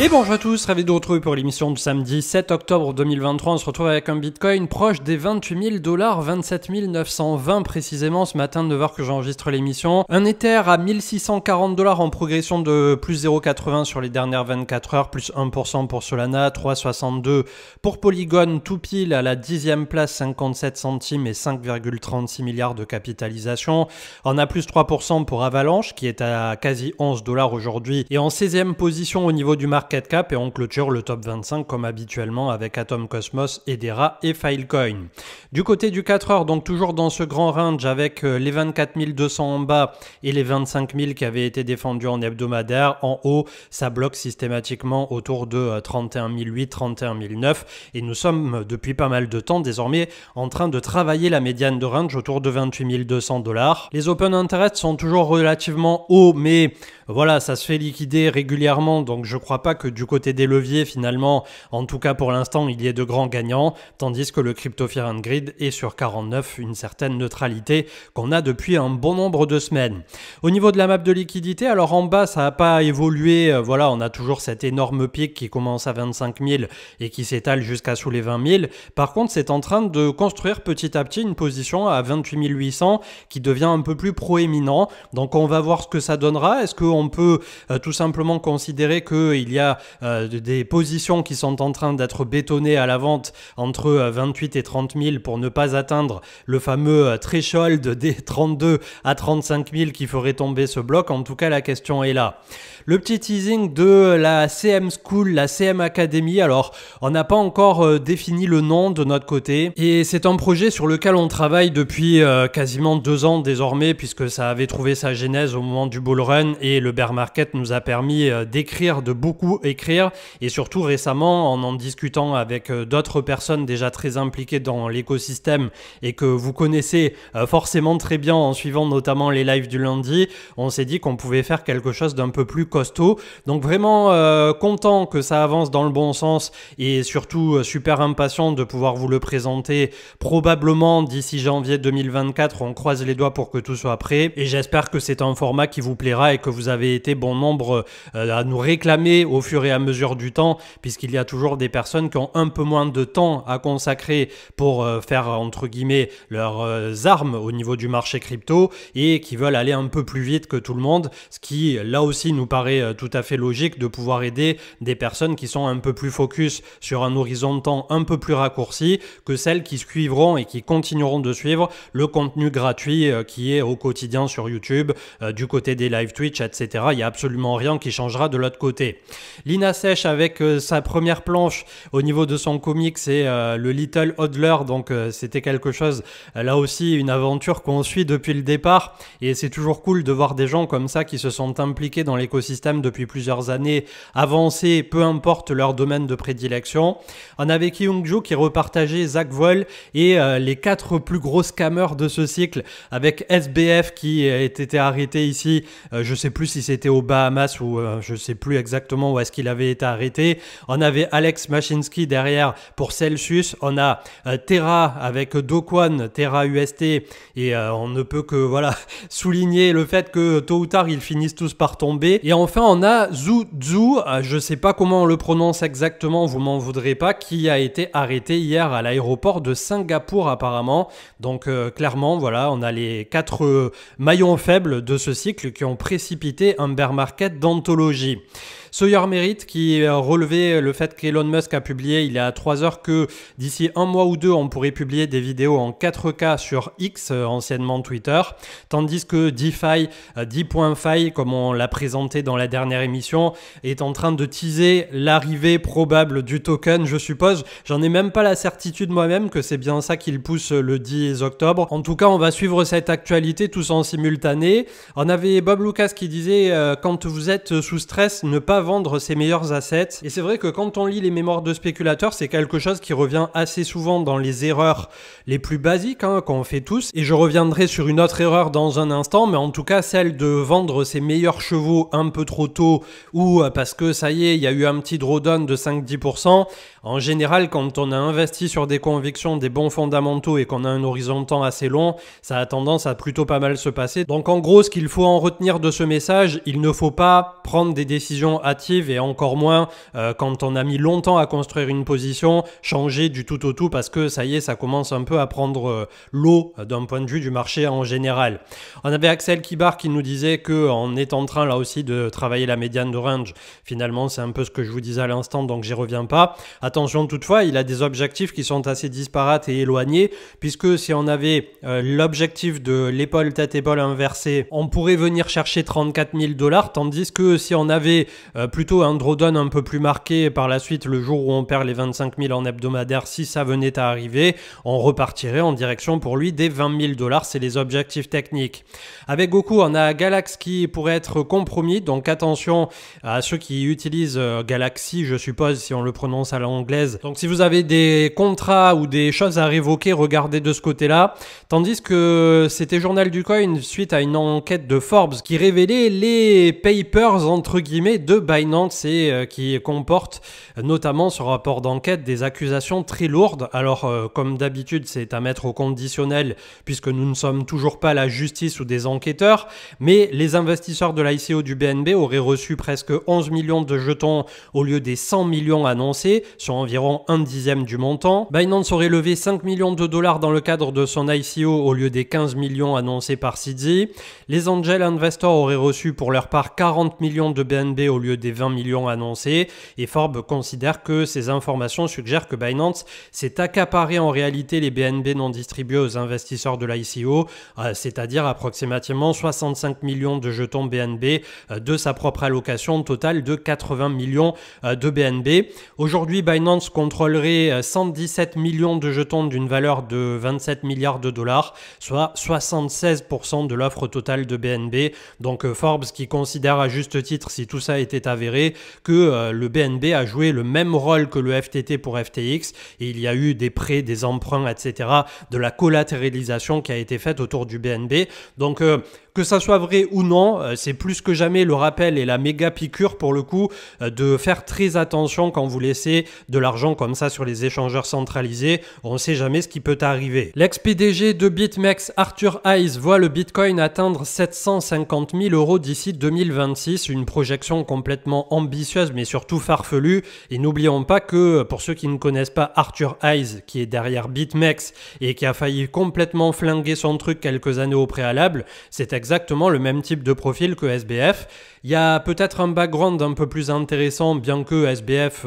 Et bonjour à tous, ravi de vous retrouver pour l'émission du samedi 7 octobre 2023. On se retrouve avec un Bitcoin proche des 28 000 $, 27 920 précisément ce matin de 9h que j'enregistre l'émission. Un Ether à 1640 $ en progression de plus 0,80 sur les dernières 24 heures, plus 1% pour Solana, 3,62 pour Polygon, tout pile à la 10e place, 57 centimes et 5,36 milliards de capitalisation. On a plus 3% pour Avalanche qui est à quasi 11 $ aujourd'hui et en 16e position au niveau du market cap, et on clôture le top 25 comme habituellement avec Atom Cosmos, Hedera et Filecoin. Du côté du 4 heures, donc toujours dans ce grand range avec les 24 200 en bas et les 25 000 qui avaient été défendus en hebdomadaire. En haut, ça bloque systématiquement autour de 31 800, 31 900 et nous sommes depuis pas mal de temps désormais en train de travailler la médiane de range autour de 28 200 $. Les open interest sont toujours relativement hauts, mais voilà, ça se fait liquider régulièrement, donc je crois pas que du côté des leviers finalement, en tout cas pour l'instant, il y ait de grands gagnants, tandis que le Crypto Fear and Greed est sur 49, une certaine neutralité qu'on a depuis un bon nombre de semaines. Au niveau de la map de liquidité, alors en bas ça n'a pas évolué, voilà, on a toujours cet énorme pic qui commence à 25 000 et qui s'étale jusqu'à sous les 20 000. Par contre, c'est en train de construire petit à petit une position à 28 800 qui devient un peu plus proéminent, donc on va voir ce que ça donnera. Est-ce qu'on peut tout simplement considérer qu'il y a des positions qui sont en train d'être bétonnées à la vente entre 28 et 30 000 pour ne pas atteindre le fameux threshold des 32 à 35 000 qui ferait tomber ce bloc? En tout cas, la question est là. Le petit teasing de la CM School, la CM Academy, alors on n'a pas encore défini le nom de notre côté et c'est un projet sur lequel on travaille depuis quasiment 2 ans désormais, puisque ça avait trouvé sa genèse au moment du bull run et le bear market nous a permis d'écrire, de beaucoup écrire, et surtout récemment en discutant avec d'autres personnes déjà très impliquées dans l'écosystème et que vous connaissez forcément très bien en suivant notamment les lives du lundi, on s'est dit qu'on pouvait faire quelque chose d'un peu plus costaud. Donc vraiment content que ça avance dans le bon sens et surtout super impatient de pouvoir vous le présenter probablement d'ici janvier 2024. On croise les doigts pour que tout soit prêt et j'espère que c'est un format qui vous plaira et que vous avez été bon nombre à nous réclamer au fur et à mesure du temps, puisqu'il y a toujours des personnes qui ont un peu moins de temps à consacrer pour faire entre guillemets leurs armes au niveau du marché crypto et qui veulent aller un peu plus vite que tout le monde, ce qui là aussi nous paraît tout à fait logique de pouvoir aider des personnes qui sont un peu plus focus sur un horizon de temps un peu plus raccourci que celles qui suivront et qui continueront de suivre le contenu gratuit qui est au quotidien sur YouTube, du côté des live Twitch, etc. Il n'y a absolument rien qui changera de l'autre côté. Lina Sèche avec sa première planche au niveau de son comic, c'est le Little Hodler, donc c'était quelque chose, là aussi une aventure qu'on suit depuis le départ et c'est toujours cool de voir des gens comme ça qui se sont impliqués dans l'écosystème depuis plusieurs années, avancer, peu importe leur domaine de prédilection. On avait Kyungju qui repartageait Zach Vol et les 4 plus gros scammers de ce cycle, avec SBF qui a été arrêté ici, je sais plus si c'était aux Bahamas ou je sais plus exactement où est-ce qu'il avait été arrêté. On avait Alex Mashinsky derrière pour Celsius, on a Terra avec Doquan, Terra UST, et on ne peut que voilà souligner le fait que tôt ou tard ils finissent tous par tomber. Et enfin on a Zhu, je sais pas comment on le prononce exactement, vous m'en voudrez pas, qui a été arrêté hier à l'aéroport de Singapour apparemment. Donc clairement voilà, on a les 4 maillons faibles de ce cycle qui ont précipité un bear market d'anthologie. Sawyer Merritt qui relevait le fait qu'Elon Musk a publié il y a 3 heures que d'ici 1 mois ou 2 on pourrait publier des vidéos en 4K sur X, anciennement Twitter, tandis que DeFi, D.Fi comme on l'a présenté dans la dernière émission, est en train de teaser l'arrivée probable du token, je suppose. J'en ai même pas la certitude moi-même que c'est bien ça qu'il pousse le 10 octobre. En tout cas, on va suivre cette actualité tous en simultané. On avait Bob Lucas qui disait quand vous êtes sous stress, ne pas vendre ses meilleurs assets. Et c'est vrai que quand on lit les mémoires de spéculateurs, c'est quelque chose qui revient assez souvent dans les erreurs les plus basiques qu'on fait tous. Et je reviendrai sur une autre erreur dans un instant, mais en tout cas celle de vendre ses meilleurs chevaux un peu trop tôt ou parce que ça y est, il y a eu un petit drawdown de 5-10%. En général, quand on a investi sur des convictions, des bons fondamentaux et qu'on a un horizon de temps assez long, ça a tendance à plutôt pas mal se passer. Donc en gros, ce qu'il faut en retenir de ce message, il ne faut pas prendre des décisions hâtive et encore moins quand on a mis longtemps à construire une position, changer du tout au tout parce que ça y est, ça commence un peu à prendre l'eau d'un point de vue du marché en général. On avait Axel Kibar qui nous disait qu'on est en train là aussi de travailler la médiane de range. Finalement, c'est un peu ce que je vous disais à l'instant, donc j'y reviens pas. Attention toutefois, il a des objectifs qui sont assez disparates et éloignés, puisque si on avait l'objectif de l'épaule tête-épaule inversée, on pourrait venir chercher 34 000 $, tandis que si on avait plutôt un drawdown un peu plus marqué par la suite, le jour où on perd les 25 000 en hebdomadaire, si ça venait à arriver, on repartirait en direction pour lui des 20 000 $. C'est les objectifs techniques. Avec Goku, on a Galax qui pourrait être compromis, donc attention à ceux qui utilisent Galaxy, je suppose, si on le prononce à l'anglaise. Donc si vous avez des contrats ou des choses à révoquer, regardez de ce côté-là. Tandis que c'était Journal du Coin suite à une enquête de Forbes qui révélait les papers entre guillemets de Binance et qui comporte notamment ce rapport d'enquête des accusations très lourdes. Alors comme d'habitude, c'est à mettre au conditionnel puisque nous ne sommes toujours pas la justice ou des enquêteurs, mais les investisseurs de l'ICO du BNB auraient reçu presque 11 millions de jetons au lieu des 100 millions annoncés, soit environ un dixième du montant. Binance aurait levé 5 millions de dollars dans le cadre de son ICO au lieu des 15 millions annoncés par Sidzi. Les angel investors auraient reçu pour leur part 40 millions de BNB au lieu des 20 millions annoncés, et Forbes considère que ces informations suggèrent que Binance s'est accaparé en réalité les BNB non distribués aux investisseurs de l'ICO, c'est-à-dire approximativement 65 millions de jetons BNB de sa propre allocation totale de 80 millions de BNB. Aujourd'hui, Binance contrôlerait 117 millions de jetons d'une valeur de 27 milliards de dollars, soit 76% de l'offre totale de BNB. Donc Forbes qui considère à juste titre, si tout ça était avéré, que le BNB a joué le même rôle que le FTT pour FTX, et il y a eu des prêts, des emprunts, etc., de la collatéralisation qui a été faite autour du BNB. Donc que ça soit vrai ou non, c'est plus que jamais le rappel et la méga piqûre pour le coup de faire très attention quand vous laissez de l'argent comme ça sur les échangeurs centralisés. On ne sait jamais ce qui peut arriver. L'ex-PDG de BitMEX, Arthur Hayes, voit le Bitcoin atteindre 750 000 € d'ici 2026, une projection complètement ambitieuse mais surtout farfelue. Et n'oublions pas que pour ceux qui ne connaissent pas Arthur Hayes, qui est derrière BitMEX et qui a failli complètement flinguer son truc quelques années au préalable, c'est exactement le même type de profil que SBF. Il y a peut-être un background un peu plus intéressant, bien que SBF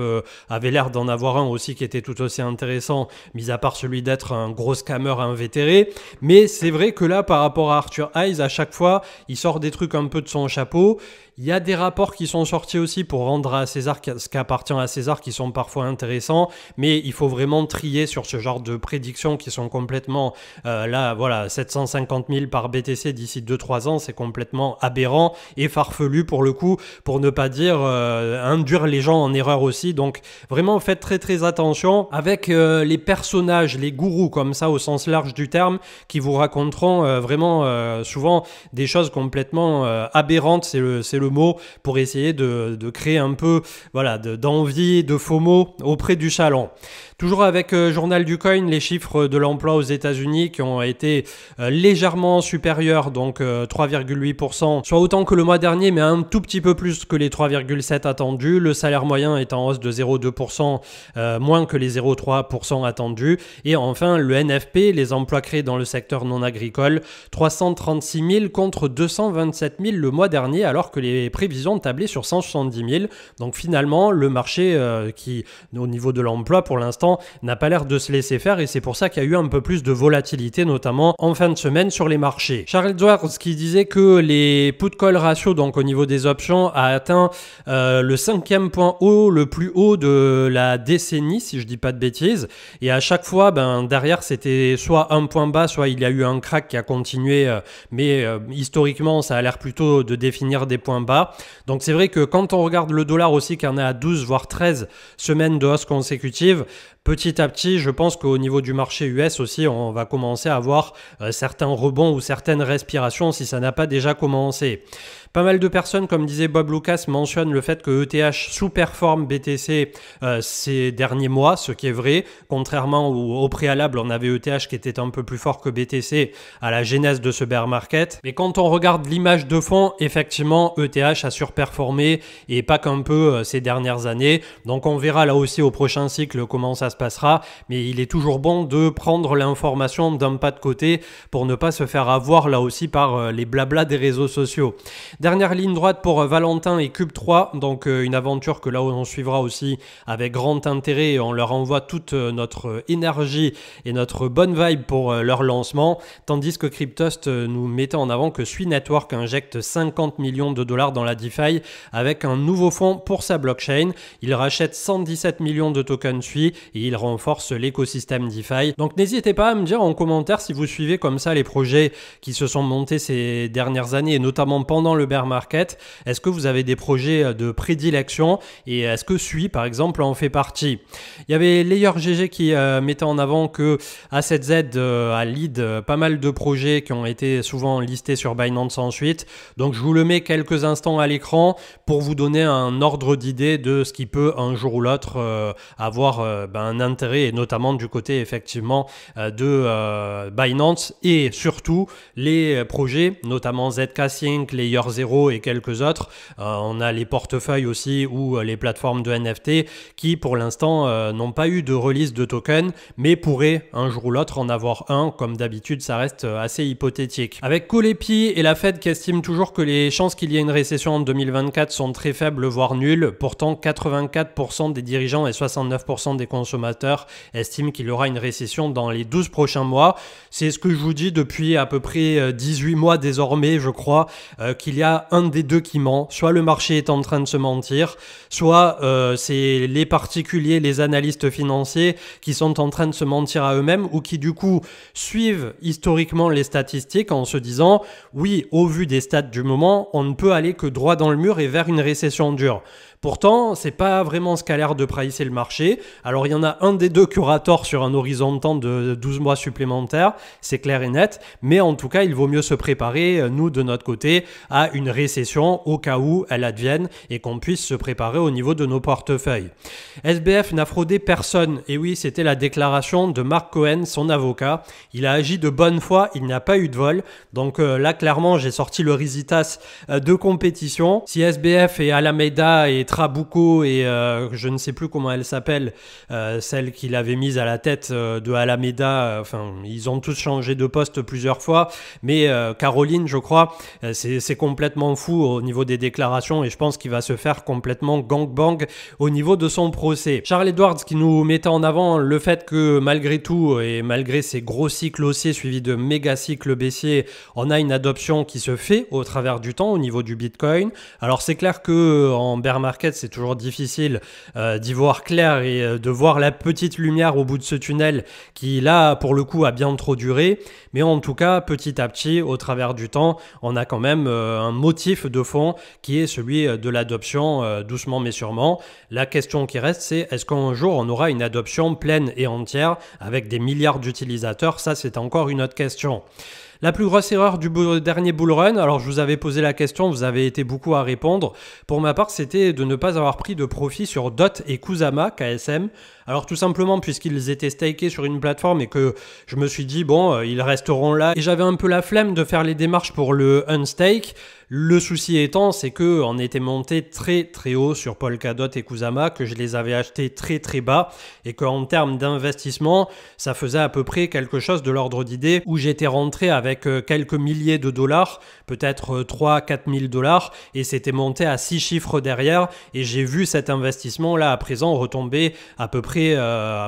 avait l'air d'en avoir un aussi qui était tout aussi intéressant, mis à part celui d'être un gros scammer invétéré. Mais c'est vrai que là, par rapport à Arthur Hayes, à chaque fois, il sort des trucs un peu de son chapeau. Il y a des rapports qui sont sortis aussi pour rendre à César ce qui appartient à César qui sont parfois intéressants, mais il faut vraiment trier sur ce genre de prédictions qui sont complètement là, voilà, 750 000 par BTC d'ici 2-3 ans, c'est complètement aberrant et farfelu pour le coup, pour ne pas dire induire les gens en erreur aussi. Donc vraiment faites très très attention avec les personnages, les gourous comme ça au sens large du terme, qui vous raconteront vraiment souvent des choses complètement aberrantes, c'est le mot, pour essayer de créer un peu voilà, d'envie, de FOMO auprès du chaland. Toujours avec Journal du Coin, les chiffres de l'emploi aux États-Unis qui ont été légèrement supérieurs, donc 3,8%, soit autant que le mois dernier, mais un tout petit peu plus que les 3,7% attendus. Le salaire moyen est en hausse de 0,2%, moins que les 0,3% attendus. Et enfin, le NFP, les emplois créés dans le secteur non agricole, 336 000 contre 227 000 le mois dernier, alors que les prévisions tablaient sur 170 000. Donc finalement, le marché qui, au niveau de l'emploi, pour l'instant, n'a pas l'air de se laisser faire, et c'est pour ça qu'il y a eu un peu plus de volatilité, notamment en fin de semaine sur les marchés. Charles Edwards qui disait que les put-call ratio, donc au niveau des options, a atteint le 5e point haut, le plus haut de la décennie, si je dis pas de bêtises, et à chaque fois, derrière, c'était soit un point bas, soit il y a eu un crack qui a continué, mais historiquement, ça a l'air plutôt de définir des points bas. Donc c'est vrai que quand on regarde le dollar aussi, qui en est à 12 voire 13 semaines de hausse consécutive, petit à petit, je pense qu'au niveau du marché US aussi, on va commencer à avoir certains rebonds ou certaines respirations si ça n'a pas déjà commencé. Pas mal de personnes, comme disait Bob Lucas, mentionnent le fait que ETH sous-performe BTC ces derniers mois, ce qui est vrai, contrairement au préalable, on avait ETH qui était un peu plus fort que BTC à la genèse de ce bear market. Mais quand on regarde l'image de fond, effectivement, ETH a surperformé et pas qu'un peu ces dernières années. Donc on verra là aussi au prochain cycle comment ça se passera, mais il est toujours bon de prendre l'information d'un pas de côté pour ne pas se faire avoir là aussi par les blablas des réseaux sociaux. Dernière ligne droite pour Valentin et Cube 3, donc une aventure que là on suivra aussi avec grand intérêt et on leur envoie toute notre énergie et notre bonne vibe pour leur lancement, tandis que Cryptost nous mettait en avant que Sui Network injecte 50 millions de dollars dans la DeFi avec un nouveau fonds pour sa blockchain. Il rachète 117 millions de tokens Sui et il renforce l'écosystème DeFi. Donc n'hésitez pas à me dire en commentaire si vous suivez comme ça les projets qui se sont montés ces dernières années et notamment pendant le bear market. Est-ce que vous avez des projets de prédilection et est-ce que Sui par exemple en fait partie? Il y avait Layer GG qui mettait en avant que A7Z a lead pas mal de projets qui ont été souvent listés sur Binance ensuite. Donc je vous le mets quelques instants à l'écran pour vous donner un ordre d'idée de ce qui peut un jour ou l'autre avoir un intérêt et notamment du côté effectivement de Binance et surtout les projets notamment ZK Sync, Layer 0 et quelques autres. On a les portefeuilles aussi ou les plateformes de NFT qui pour l'instant n'ont pas eu de release de token mais pourraient un jour ou l'autre en avoir un. Comme d'habitude ça reste assez hypothétique. Avec Colepi et la Fed qui estime toujours que les chances qu'il y ait une récession en 2024 sont très faibles voire nulles, pourtant 84% des dirigeants et 69% des consommateurs estiment qu'il y aura une récession dans les 12 prochains mois. C'est ce que je vous dis depuis à peu près 18 mois désormais, je crois, qu'il y a un des deux qui ment. Soit le marché est en train de se mentir, soit c'est les particuliers, les analystes financiers qui sont en train de se mentir à eux-mêmes ou qui du coup suivent historiquement les statistiques en se disant oui, au vu des stats du moment, on ne peut aller que droit dans le mur et vers une récession dure. Pourtant, c'est pas vraiment ce qu'a l'air de pricer le marché. Alors, il y en a un des deux qui aura tort sur un horizon de temps de 12 mois supplémentaires, c'est clair et net. Mais en tout cas, il vaut mieux se préparer, nous, de notre côté, à une récession au cas où elle advienne et qu'on puisse se préparer au niveau de nos portefeuilles. SBF n'a fraudé personne. Et oui, c'était la déclaration de Mark Cohen, son avocat. Il a agi de bonne foi, il n'y a pas eu de vol. Donc là, clairement, j'ai sorti le Risitas de compétition. Si SBF et Alameda et Trabuco et je ne sais plus comment elle s'appelle, celle qu'il avait mise à la tête de Alameda, enfin ils ont tous changé de poste plusieurs fois, mais Caroline je crois, c'est complètement fou au niveau des déclarations et je pense qu'il va se faire complètement gangbang au niveau de son procès. Charles Edwards qui nous mettait en avant le fait que malgré tout et malgré ces gros cycles haussiers suivis de méga cycles baissiers, on a une adoption qui se fait au travers du temps au niveau du Bitcoin. Alors c'est clair que en bear market c'est toujours difficile d'y voir clair et de voir la petite lumière au bout de ce tunnel qui là pour le coup a bien trop duré, mais en tout cas petit à petit au travers du temps on a quand même un motif de fond qui est celui de l'adoption doucement mais sûrement. La question qui reste c'est est-ce qu'un jour on aura une adoption pleine et entière avec des milliards d'utilisateurs? Ça c'est encore une autre question. La plus grosse erreur du dernier bull run, alors je vous avais posé la question, vous avez été beaucoup à répondre. Pour ma part, c'était de ne pas avoir pris de profit sur DOT et Kusama, KSM. Alors tout simplement puisqu'ils étaient stakés sur une plateforme et que je me suis dit bon, ils resteront là. Et j'avais un peu la flemme de faire les démarches pour le unstake. Le souci étant, c'est que on était monté très très haut sur Polkadot et Kusama, que je les avais achetés très très bas et qu'en termes d'investissement, ça faisait à peu près quelque chose de l'ordre d'idée où j'étais rentré avec quelques milliers de dollars, peut-être 3-4 000 dollars et c'était monté à 6 chiffres derrière et j'ai vu cet investissement là à présent retomber à peu près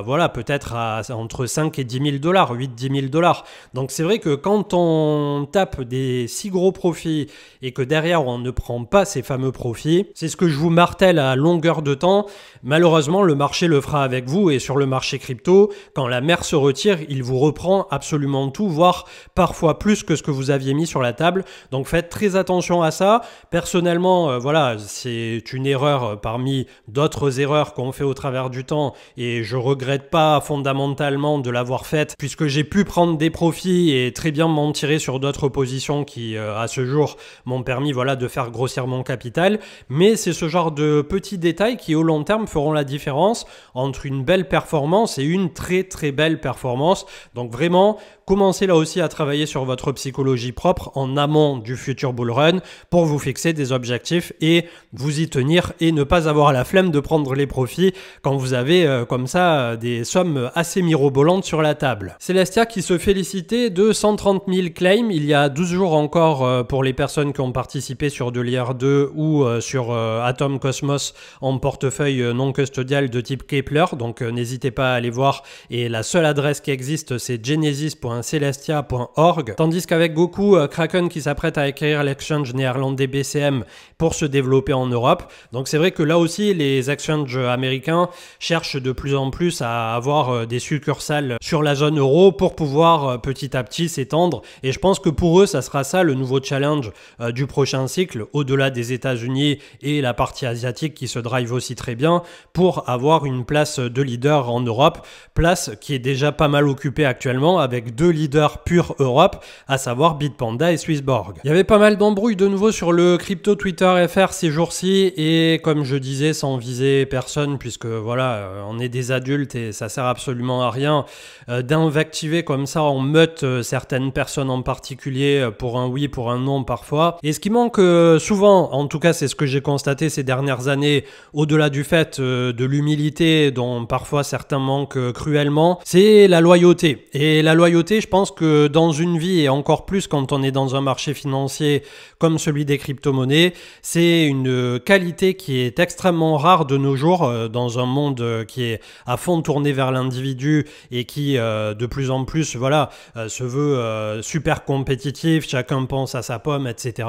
voilà, peut-être entre 5 et 10 000 dollars, 8-10 000 dollars. Donc c'est vrai que quand on tape des si gros profits et que derrière on ne prend pas ces fameux profits, c'est ce que je vous martèle à longueur de temps. Malheureusement, le marché le fera avec vous et sur le marché crypto, quand la mer se retire, il vous reprend absolument tout, voire parfois plus que ce que vous aviez mis sur la table. Donc faites très attention à ça. Personnellement, voilà, c'est une erreur parmi d'autres erreurs qu'on fait au travers du temps et je regrette pas fondamentalement de l'avoir faite puisque j'ai pu prendre des profits et très bien m'en tirer sur d'autres positions qui à ce jour m'ont permis voilà, de faire grossir mon capital. Mais c'est ce genre de petits détails qui, au long terme, feront la différence entre une belle performance et une très très belle performance. Donc vraiment, commencez là aussi à travailler sur votre psychologie propre en amont du futur bull run pour vous fixer des objectifs et vous y tenir et ne pas avoir la flemme de prendre les profits quand vous avez comme ça des sommes assez mirobolantes sur la table. Celestia qui se félicitait de 130 000 claims il y a 12 jours encore pour les personnes qui ont participé sur de l'IR2 ou sur Atom Cosmos en portefeuille non custodial de type Kepler. Donc n'hésitez pas à aller voir et la seule adresse qui existe c'est genesis.celestia.org. Tandis qu'avec Goku, Kraken qui s'apprête à acquérir l'exchange néerlandais BCM pour se développer en Europe. Donc c'est vrai que là aussi les exchanges américains cherchent de plus en plus à avoir des succursales sur la zone euro pour pouvoir petit à petit s'étendre et je pense que pour eux ça sera ça le nouveau challenge du prochain cycle au-delà des États-Unis et la partie asiatique qui se drive aussi très bien pour avoir une place de leader en Europe, place qui est déjà pas mal occupée actuellement avec deux leaders pure Europe, à savoir Bitpanda et Swissborg. Il y avait pas mal d'embrouilles de nouveau sur le crypto Twitter FR ces jours-ci et comme je disais sans viser personne puisque voilà on est des adultes et ça sert absolument à rien d'invectiver comme ça en meute certaines personnes en particulier pour un oui, pour un non parfois. Et ce qui manque souvent, en tout cas c'est ce que j'ai constaté ces dernières années, au-delà du fait de l'humilité dont parfois certains manquent cruellement, c'est la loyauté. Et la loyauté, je pense que dans une vie et encore plus quand on est dans un marché financier comme celui des crypto-monnaies, c'est une qualité qui est extrêmement rare de nos jours dans un monde qui est à fond tourné vers l'individu et qui de plus en plus voilà, se veut super compétitif, chacun pense à sa pomme, etc.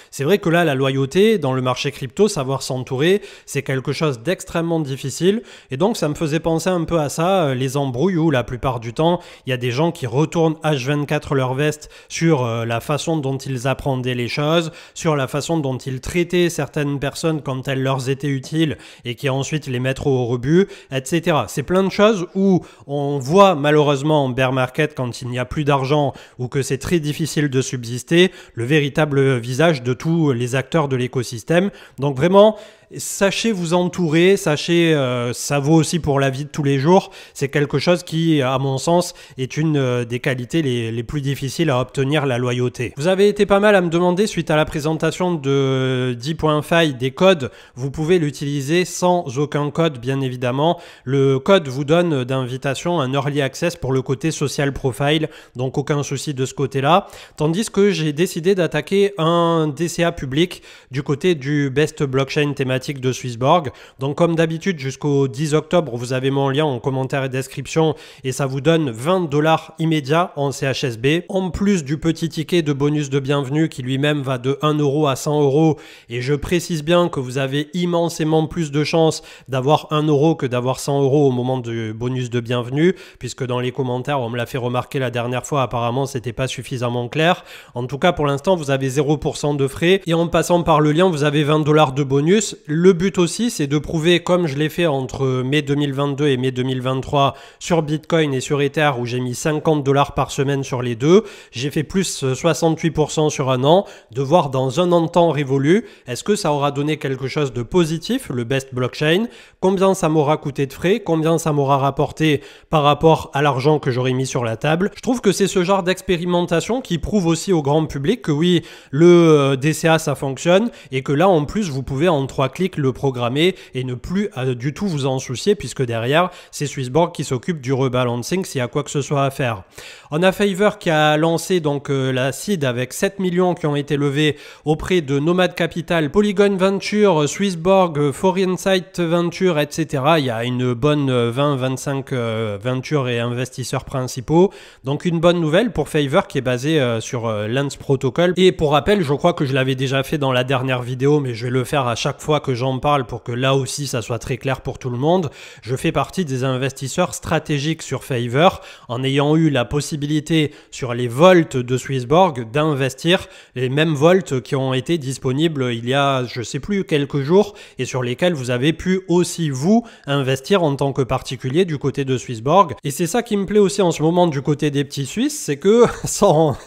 C'est vrai que là, la loyauté dans le marché crypto, savoir s'entourer, c'est quelque chose d'extrêmement difficile et donc ça me faisait penser un peu à ça, les embrouilles où la plupart du temps, il y a des gens qui retournent H24 leur veste sur la façon dont ils apprendaient les choses, sur la façon dont ils traitaient certaines personnes quand elles leur étaient utiles et qui ensuite les mettent au rebut, etc. C'est plein de choses où on voit malheureusement en bear market quand il n'y a plus d'argent ou que c'est très difficile de subsister, le véritable visage de tous les acteurs de l'écosystème. Donc vraiment, sachez vous entourer, sachez, ça vaut aussi pour la vie de tous les jours, c'est quelque chose qui, à mon sens, est une des qualités les plus difficiles à obtenir, la loyauté. Vous avez été pas mal à me demander, suite à la présentation de DeFi des codes, vous pouvez l'utiliser sans aucun code, bien évidemment. Le code vous donne d'invitation un early access pour le côté social profile, donc aucun souci de ce côté-là. Tandis que j'ai décidé d'attaquer un DCA public du côté du Best Blockchain thématique de Swissborg. Donc comme d'habitude jusqu'au 10 octobre vous avez mon lien en commentaire et description et ça vous donne 20 $ immédiats en CHSB en plus du petit ticket de bonus de bienvenue qui lui-même va de 1 € à 100 € et je précise bien que vous avez immensément plus de chances d'avoir 1 € que d'avoir 100 € au moment du bonus de bienvenue puisque dans les commentaires on me l'a fait remarquer la dernière fois, apparemment c'était pas suffisamment clair. En tout cas pour l'instant vous avez 0% de frais et en passant par le lien vous avez 20 $ de bonus. Le but aussi, c'est de prouver, comme je l'ai fait entre mai 2022 et mai 2023 sur Bitcoin et sur Ether, où j'ai mis 50 $ par semaine sur les deux. J'ai fait plus 68% sur un an, de voir dans un an de temps révolu, est-ce que ça aura donné quelque chose de positif, le Best Blockchain, combien ça m'aura coûté de frais, combien ça m'aura rapporté par rapport à l'argent que j'aurais mis sur la table. Je trouve que c'est ce genre d'expérimentation qui prouve aussi au grand public que oui, le DCA ça fonctionne et que là en plus vous pouvez en 3 clics le programmer et ne plus du tout vous en soucier puisque derrière c'est Swissborg qui s'occupe du rebalancing s'il y a quoi que ce soit à faire. On a Favor qui a lancé donc la seed avec 7 millions qui ont été levés auprès de Nomad Capital, Polygon Venture, Swissborg, Forinsight Venture, etc. Il y a une bonne 20-25 ventures et investisseurs principaux. Donc une bonne nouvelle pour Favor qui est basé sur Lance Protocol. Et pour rappel, je crois que je l'avais déjà fait dans la dernière vidéo, mais je vais le faire à chaque fois que que j'en parle pour que là aussi ça soit très clair pour tout le monde. Je fais partie des investisseurs stratégiques sur Fiverr en ayant eu la possibilité sur les Volt de Swissborg d'investir les mêmes Volt qui ont été disponibles il y a je sais plus quelques jours et sur lesquels vous avez pu aussi vous investir en tant que particulier du côté de Swissborg. Et c'est ça qui me plaît aussi en ce moment du côté des petits Suisses, c'est que sans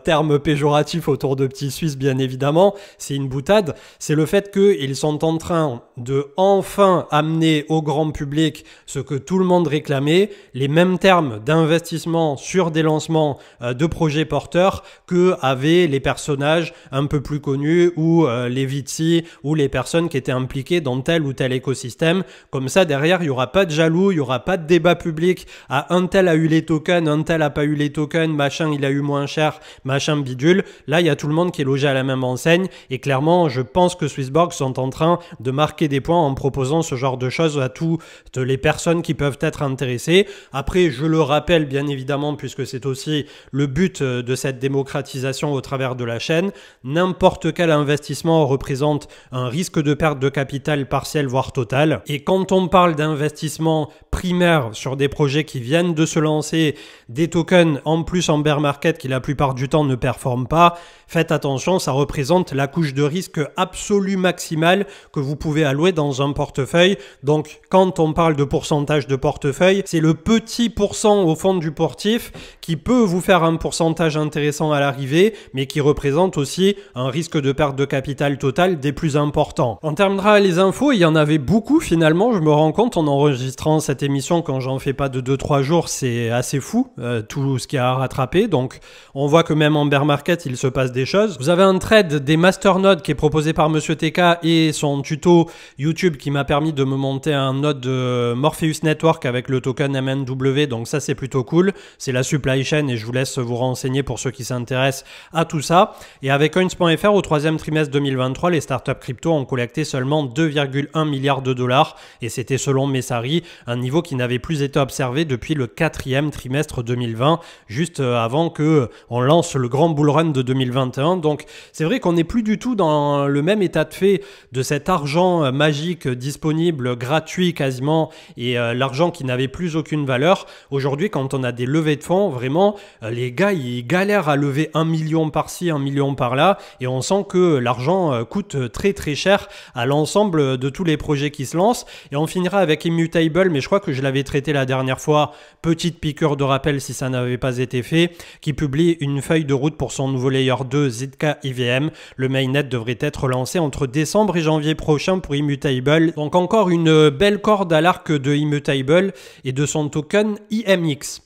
terme péjoratif autour de petits Suisses bien évidemment, c'est une boutade, c'est le fait qu'ils sont en train de enfin amener au grand public ce que tout le monde réclamait, les mêmes termes d'investissement sur des lancements de projets porteurs que avaient les personnages un peu plus connus ou les VC ou les personnes qui étaient impliquées dans tel ou tel écosystème. Comme ça, derrière, il n'y aura pas de jaloux, il n'y aura pas de débat public. Un tel a eu les tokens, un tel a pas eu les tokens, machin, il a eu moins cher, machin bidule. Là, il y a tout le monde qui est logé à la même enseigne et clairement, je pense que Swissborg sont en train de marquer des points en proposant ce genre de choses à toutes les personnes qui peuvent être intéressées. Après, je le rappelle bien évidemment, puisque c'est aussi le but de cette démocratisation au travers de la chaîne, n'importe quel investissement représente un risque de perte de capital partiel voire total. Et quand on parle d'investissement primaire sur des projets qui viennent de se lancer, des tokens en plus en bear market qui la plupart du temps ne performent pas, faites attention, ça représente la couche de risque absolue maximale que vous pouvez allouer dans un portefeuille. Donc quand on parle de pourcentage de portefeuille, c'est le petit pourcent au fond du portif qui peut vous faire un pourcentage intéressant à l'arrivée, mais qui représente aussi un risque de perte de capital total des plus importants. On terminera les infos, il y en avait beaucoup finalement, je me rends compte en enregistrant cette émission, quand j'en fais pas de 2-3 jours, c'est assez fou tout ce qu'il y a à rattraper. Donc on voit que même en bear market, il se passe des choses. Vous avez un trade des masternodes qui est proposé par Monsieur TK et son tuto YouTube qui m'a permis de me monter un node de Morpheus Network avec le token MNW, donc ça c'est plutôt cool. C'est la supply chain et je vous laisse vous renseigner pour ceux qui s'intéressent à tout ça. Et avec Coins.fr, au troisième trimestre 2023, les startups crypto ont collecté seulement 2,1 milliards de dollars et c'était selon Messari un niveau qui n'avait plus été observé depuis le quatrième trimestre 2020, juste avant que on lance le grand bull run de 2021. Donc c'est vrai qu'on n'est plus du tout dans le même état de fait de cet argent magique disponible, gratuit quasiment, et l'argent qui n'avait plus aucune valeur. Aujourd'hui, quand on a des levées de fonds, vraiment, les gars, ils galèrent à lever 1 million par-ci, 1 million par-là, et on sent que l'argent coûte très très cher à l'ensemble de tous les projets qui se lancent. Et on finira avec Immutable, mais je crois que je l'avais traité la dernière fois, petite piqûre de rappel si ça n'avait pas été fait, qui publie une feuille de route pour son nouveau layer 2 ZK IVM. Le mainnet devrait être lancé entre décembre et janvier prochain pour Immutable. Donc encore une belle corde à l'arc de Immutable et de son token IMX.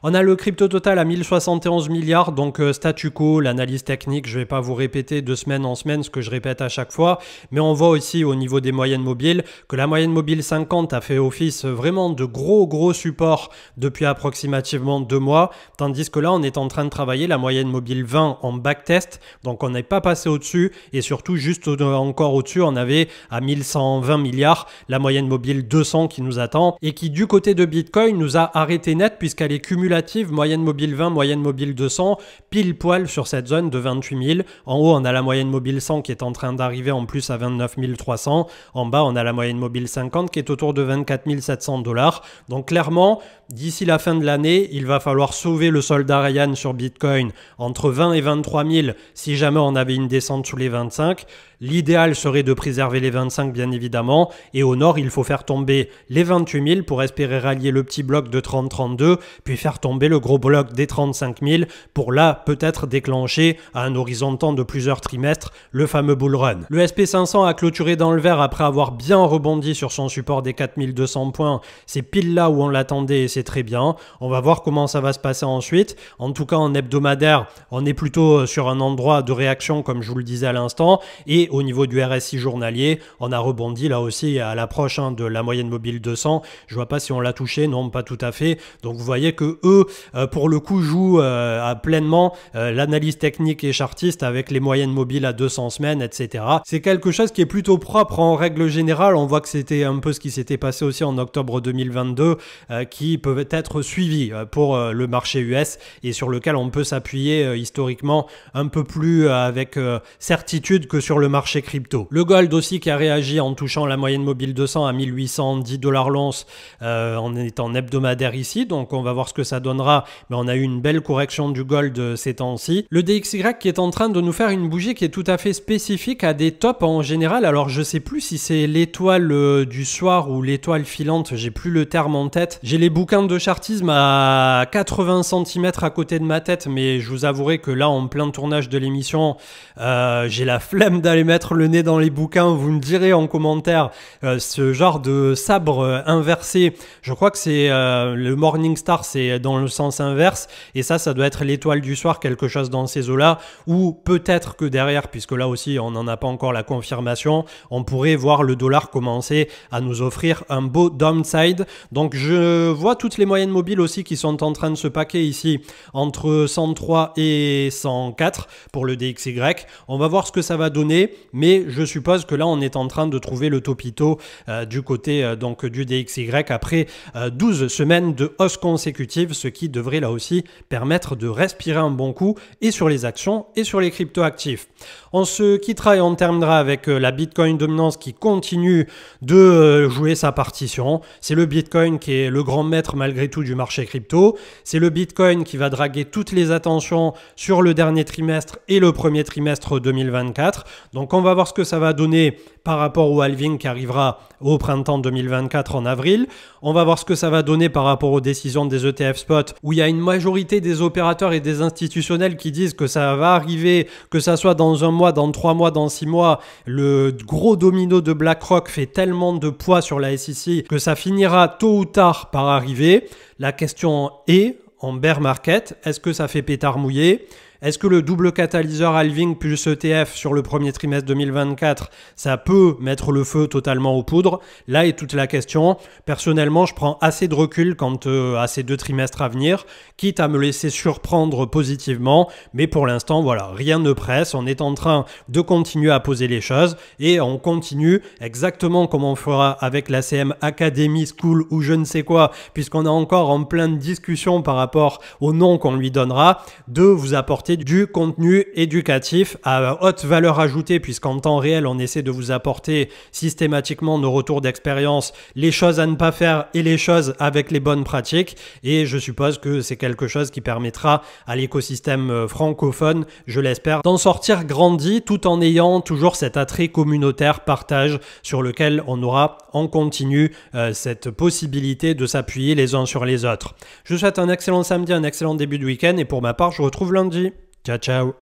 On a le crypto total à 1071 milliards, donc statu quo, l'analyse technique, je ne vais pas vous répéter de semaine en semaine ce que je répète à chaque fois, mais on voit aussi au niveau des moyennes mobiles que la moyenne mobile 50 a fait office vraiment de gros support depuis approximativement 2 mois, tandis que là on est en train de travailler la moyenne mobile 20 en backtest, donc on n'est pas passé au-dessus et surtout juste encore au-dessus on avait à 1120 milliards la moyenne mobile 200 qui nous attend et qui du côté de Bitcoin nous a arrêté net puisqu'elle est cumulative, moyenne mobile 20, moyenne mobile 200, pile poil sur cette zone de 28 000. En haut, on a la moyenne mobile 100 qui est en train d'arriver en plus à 29 300. En bas, on a la moyenne mobile 50 qui est autour de 24 700 $. Donc clairement, d'ici la fin de l'année, il va falloir sauver le soldat Ryan sur Bitcoin entre 20 et 23 000 si jamais on avait une descente sous les 25. L'idéal serait de préserver les 25 bien évidemment et au nord il faut faire tomber les 28 000 pour espérer rallier le petit bloc de 30-32 puis faire tomber le gros bloc des 35 000 pour là peut-être déclencher à un horizon de temps de plusieurs trimestres le fameux bull run. Le SP500 a clôturé dans le vert après avoir bien rebondi sur son support des 4200 points. C'est pile là où on l'attendait et c'est très bien. On va voir comment ça va se passer ensuite. En tout cas en hebdomadaire on est plutôt sur un endroit de réaction comme je vous le disais à l'instant et au niveau du RSI journalier, on a rebondi là aussi à l'approche de la moyenne mobile 200. Je vois pas si on l'a touché, non pas tout à fait. Donc vous voyez que eux, pour le coup, jouent pleinement l'analyse technique et chartiste avec les moyennes mobiles à 200 semaines, etc. C'est quelque chose qui est plutôt propre en règle générale. On voit que c'était un peu ce qui s'était passé aussi en octobre 2022, qui peut être suivi pour le marché US et sur lequel on peut s'appuyer historiquement un peu plus avec certitude que sur le marché crypto. Le gold aussi qui a réagi en touchant la moyenne mobile 200 à 1810 $ l'once en étant hebdomadaire ici, donc on va voir ce que ça donnera, mais on a eu une belle correction du gold ces temps-ci. Le DXY qui est en train de nous faire une bougie qui est tout à fait spécifique à des tops en général. Alors je sais plus si c'est l'étoile du soir ou l'étoile filante, j'ai plus le terme en tête. J'ai les bouquins de chartisme à 80 cm à côté de ma tête, mais je vous avouerai que là en plein tournage de l'émission, j'ai la flemme d'aller mettre le nez dans les bouquins. Vous me direz en commentaire ce genre de sabre inversé, je crois que c'est le Morningstar, c'est dans le sens inverse, et ça doit être l'étoile du soir, quelque chose dans ces eaux-là, ou peut-être que derrière, puisque là aussi on n'en a pas encore la confirmation, on pourrait voir le dollar commencer à nous offrir un beau downside. Donc je vois toutes les moyennes mobiles aussi qui sont en train de se paquer ici entre 103 et 104 pour le DXY. On va voir ce que ça va donner, mais je suppose que là on est en train de trouver le topito du côté donc du DXY après 12 semaines de hausse consécutive, ce qui devrait là aussi permettre de respirer un bon coup et sur les actions et sur les crypto-actifs. On se quittera et on terminera avec la Bitcoin dominance qui continue de jouer sa partition. C'est le Bitcoin qui est le grand maître malgré tout du marché crypto. C'est le Bitcoin qui va draguer toutes les attentions sur le dernier trimestre et le premier trimestre 2024. Donc on va voir ce que ça va donner par rapport au halving qui arrivera au printemps 2024 en avril. On va voir ce que ça va donner par rapport aux décisions des ETF spot où il y a une majorité des opérateurs et des institutionnels qui disent que ça va arriver, que ça soit dans un mois, dans 3 mois, dans 6 mois. Le gros domino de BlackRock fait tellement de poids sur la SEC que ça finira tôt ou tard par arriver. La question est, en bear market, est-ce que ça fait pétard mouillé ? Est-ce que le double catalyseur halving plus ETF sur le premier trimestre 2024, ça peut mettre le feu totalement aux poudres? Là est toute la question. Personnellement, je prends assez de recul quant à ces 2 trimestres à venir, quitte à me laisser surprendre positivement. Mais pour l'instant, voilà, rien ne presse. On est en train de continuer à poser les choses et on continue exactement comme on fera avec la CM Academy School ou je ne sais quoi, puisqu'on est encore en pleine discussion par rapport au nom qu'on lui donnera, de vous apporter du contenu éducatif à haute valeur ajoutée, puisqu'en temps réel on essaie de vous apporter systématiquement nos retours d'expérience, les choses à ne pas faire et les choses avec les bonnes pratiques, et je suppose que c'est quelque chose qui permettra à l'écosystème francophone, je l'espère, d'en sortir grandi tout en ayant toujours cet attrait communautaire, partage, sur lequel on aura en continu cette possibilité de s'appuyer les uns sur les autres. Je vous souhaite un excellent samedi, un excellent début de week-end, et pour ma part je vous retrouve lundi. Ciao ciao.